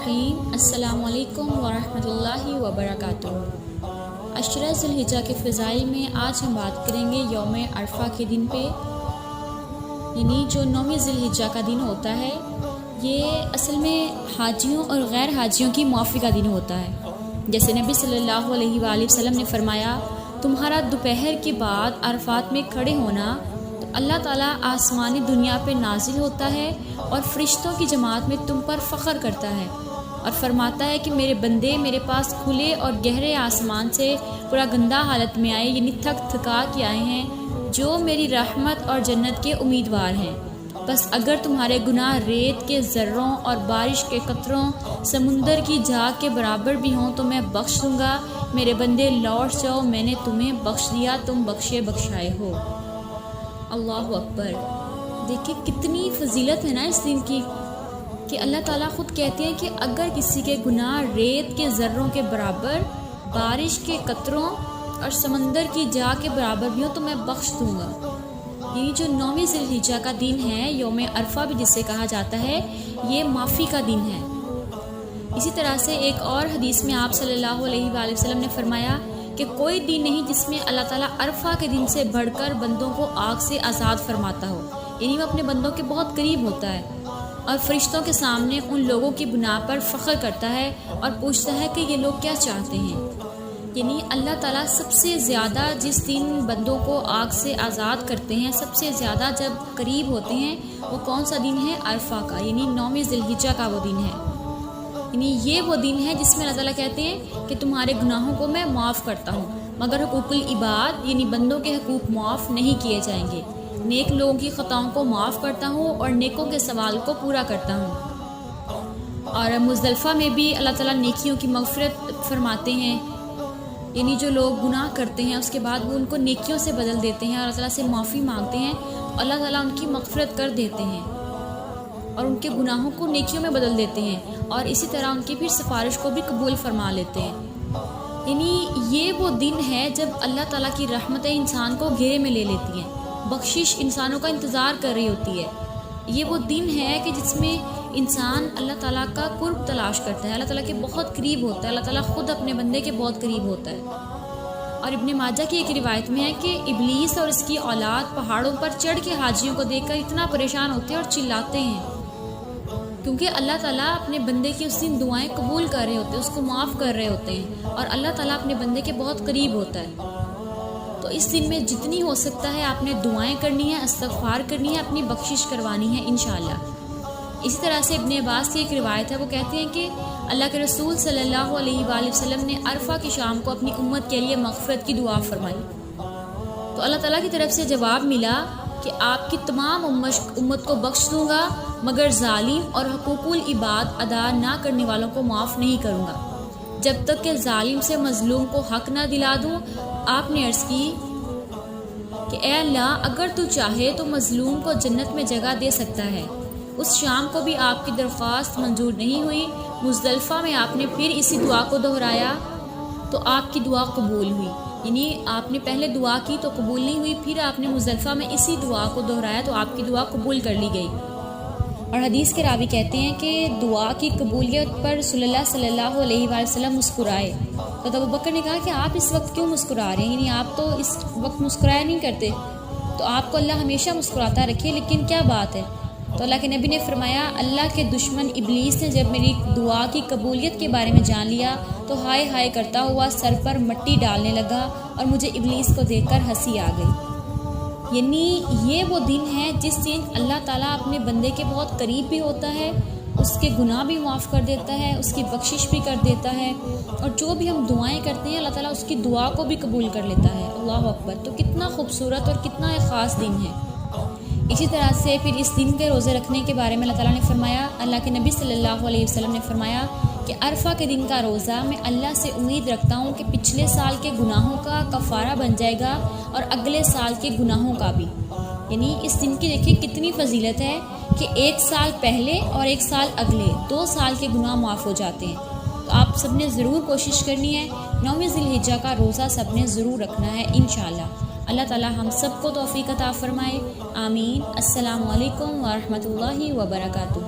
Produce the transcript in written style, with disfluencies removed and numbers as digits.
الرحیم۔ السلام علیکم ورحمۃ اللہ وبرکاتہ۔ عشرہ ذی الحجہ کے فضائل میں آج ہم بات کریں گے یوم عرفہ کے دن پہ، یعنی جو 9 ذی الحجہ کا دن ہوتا ہے، یہ اصل میں حاجیوں اور غیر حاجیوں کی معافی کا دن ہوتا ہے۔ جیسے نبی صلی اللہ علیہ وآلہ وسلم نے فرمایا، تمہارا دوپہر کے بعد عرفات میں کھڑے ہونا تو اللہ تعالیٰ آسمانی دنیا پہ نازل ہوتا ہے اور فرشتوں کی جماعت میں تم پر فخر کرتا ہے اور فرماتا ہے کہ میرے بندے میرے پاس کھلے اور گہرے آسمان سے پورا گندہ حالت میں آئے، یعنی تھک تھکا کے آئے ہیں، جو میری رحمت اور جنت کے امیدوار ہیں۔ بس اگر تمہارے گناہ ریت کے ذروں اور بارش کے قطروں سمندر کی جھاگ کے برابر بھی ہوں تو میں بخش دوں گا۔ میرے بندے لوٹ جاؤ، میں نے تمہیں بخش دیا، تم بخشے بخشائے ہو۔ اللہ اکبر۔ دیکھیں کتنی فضیلت ہے نا اس دن کی، کہ اللہ تعالیٰ خود کہتے ہیں کہ اگر کسی کے گناہ ریت کے ذروں کے برابر، بارش کے قطروں اور سمندر کی جھاگ کے برابر بھی ہوں تو میں بخش دوں گا۔ یہ جو 9 ذی الحجہ کا دن ہے، یوم عرفہ بھی جسے کہا جاتا ہے، یہ معافی کا دن ہے۔ اسی طرح سے ایک اور حدیث میں آپ صلی اللہ علیہ وآلہ وسلم نے فرمایا کہ کوئی دن نہیں جس میں اللہ تعالیٰ عرفہ کے دن سے بڑھ کر بندوں کو آگ سے آزاد فرماتا ہو، یعنی وہ اپنے بندوں کے بہت قریب ہوتا ہے اور فرشتوں کے سامنے ان لوگوں کی بنا پر فخر کرتا ہے اور پوچھتا ہے کہ یہ لوگ کیا چاہتے ہیں۔ یعنی اللہ تعالیٰ سب سے زیادہ جس دن بندوں کو آگ سے آزاد کرتے ہیں، سب سے زیادہ جب قریب ہوتے ہیں، وہ کون سا دن ہے؟ عرفہ کا، یعنی 9 ذی الحجہ کا وہ دن ہے۔ یعنی یہ وہ دن ہے جس میں اللہ تعالیٰ کہتے ہیں کہ تمہارے گناہوں کو میں معاف کرتا ہوں، مگر حقوق العباد یعنی بندوں کے حقوق معاف نہیں کیے جائیں گے۔ نیک لوگوں کی خطاؤں کو معاف کرتا ہوں اور نیکوں کے سوال کو پورا کرتا ہوں۔ اور مزدلفہ میں بھی اللہ تعالیٰ نیکیوں کی مغفرت فرماتے ہیں، یعنی جو لوگ گناہ کرتے ہیں اس کے بعد وہ ان کو نیکیوں سے بدل دیتے ہیں اور اللہ تعالیٰ سے معافی مانگتے ہیں، اللہ تعالیٰ ان کی مغفرت کر دیتے ہیں اور ان کے گناہوں کو نیکیوں میں بدل دیتے ہیں، اور اسی طرح ان کی پھر سفارش کو بھی قبول فرما لیتے ہیں۔ یعنی یہ وہ دن ہے جب اللہ تعالیٰ کی رحمتیں انسان کو گھیرے میں لے لیتی ہیں، بخشش انسانوں کا انتظار کر رہی ہوتی ہے۔ یہ وہ دن ہے کہ جس میں انسان اللہ تعالیٰ کا قرب تلاش کرتا ہے، اللہ تعالیٰ کے بہت قریب ہوتا ہے، اللہ تعالیٰ خود اپنے بندے کے بہت قریب ہوتا ہے۔ اور ابن ماجہ کی ایک روایت میں ہے کہ ابلیس اور اس کی اولاد پہاڑوں پر چڑھ کے حاجیوں کو دیکھ کر اتنا پریشان ہوتے ہیں اور چلاتے ہیں، کیونکہ اللہ تعالیٰ اپنے بندے کی اس دن دعائیں قبول کر رہے ہوتے ہیں، اس کو معاف کر رہے ہوتے ہیں، اور اللہ تعالیٰ اپنے بندے کے بہت قریب ہوتا ہے۔ تو اس دن میں جتنی ہو سکتا ہے آپ نے دعائیں کرنی ہے، استغفار کرنی ہے، اپنی بخشش کروانی ہے انشاءاللہ۔ اسی طرح سے ابن عباس کی ایک روایت ہے، وہ کہتے ہیں کہ اللہ کے رسول صلی اللہ علیہ وآلہ وسلم نے عرفہ کی شام کو اپنی امت کے لیے مغفرت کی دعا فرمائی، تو اللہ تعالیٰ کی طرف سے جواب ملا کہ آپ کی تمام امت کو بخش دوں گا، مگر ظالم اور حقوق العباد ادا نہ کرنے والوں کو معاف نہیں کروں گا، جب تک کہ ظالم سے مظلوم کو حق نہ دلا دوں۔ آپ نے عرض کی کہ اے اللہ، اگر تو چاہے تو مظلوم کو جنت میں جگہ دے سکتا ہے۔ اس شام کو بھی آپ کی درخواست منظور نہیں ہوئی۔ مزدلفہ میں آپ نے پھر اسی دعا کو دہرایا تو آپ کی دعا قبول ہوئی، یعنی آپ نے پہلے دعا کی تو قبول نہیں ہوئی، پھر آپ نے مزدلفہ میں اسی دعا کو دہرایا تو آپ کی دعا قبول کر لی گئی۔ اور حدیث کے راوی کہتے ہیں کہ دعا کی قبولیت پر رسول اللہ صلی اللہ علیہ وآلہ وسلم مسکرائے، تو ابوبکر نے کہا کہ آپ اس وقت کیوں مسکرا رہے ہیں، یعنی آپ تو اس وقت مسکرایا نہیں کرتے، تو آپ کو اللہ ہمیشہ مسکراتا رکھے، لیکن کیا بات ہے؟ تو اللہ کے نبی نے فرمایا، اللہ کے دشمن ابلیس نے جب میری دعا کی قبولیت کے بارے میں جان لیا تو ہائے ہائے کرتا ہوا سر پر مٹی ڈالنے لگا اور مجھے ابلیس کو دیکھ کر ہنسی آ گئی۔ یعنی یہ وہ دن ہے جس دن اللہ تعالیٰ اپنے بندے کے بہت قریب بھی ہوتا ہے، اس کے گناہ بھی معاف کر دیتا ہے، اس کی بخشش بھی کر دیتا ہے، اور جو بھی ہم دعائیں کرتے ہیں اللہ تعالیٰ اس کی دعا کو بھی قبول کر لیتا ہے۔ اللہ اکبر۔ تو کتنا خوبصورت اور کتنا ایک خاص دن ہے۔ اسی طرح سے پھر اس دن کے روزے رکھنے کے بارے میں اللہ تعالیٰ نے فرمایا، اللہ کے نبی صلی اللہ علیہ وسلم نے فرمایا کہ عرفہ کے دن کا روزہ میں اللہ سے امید رکھتا ہوں کہ پچھلے سال کے گناہوں کا کفارہ بن جائے گا اور اگلے سال کے گناہوں کا بھی۔ یعنی اس دن کی دیکھیے کتنی فضیلت ہے کہ 1 سال پہلے اور 1 سال اگلے 2 سال کے گناہ معاف ہو جاتے ہیں۔ تو آپ سب نے ضرور کوشش کرنی ہے، 9 ذی الحجہ کا روزہ سب نے ضرور رکھنا ہے انشاءاللہ۔ اللہ تعالیٰ ہم سب کو توفیق عطا فرمائے، آمین۔ السلام علیکم ورحمۃ اللہ وبرکاتہ۔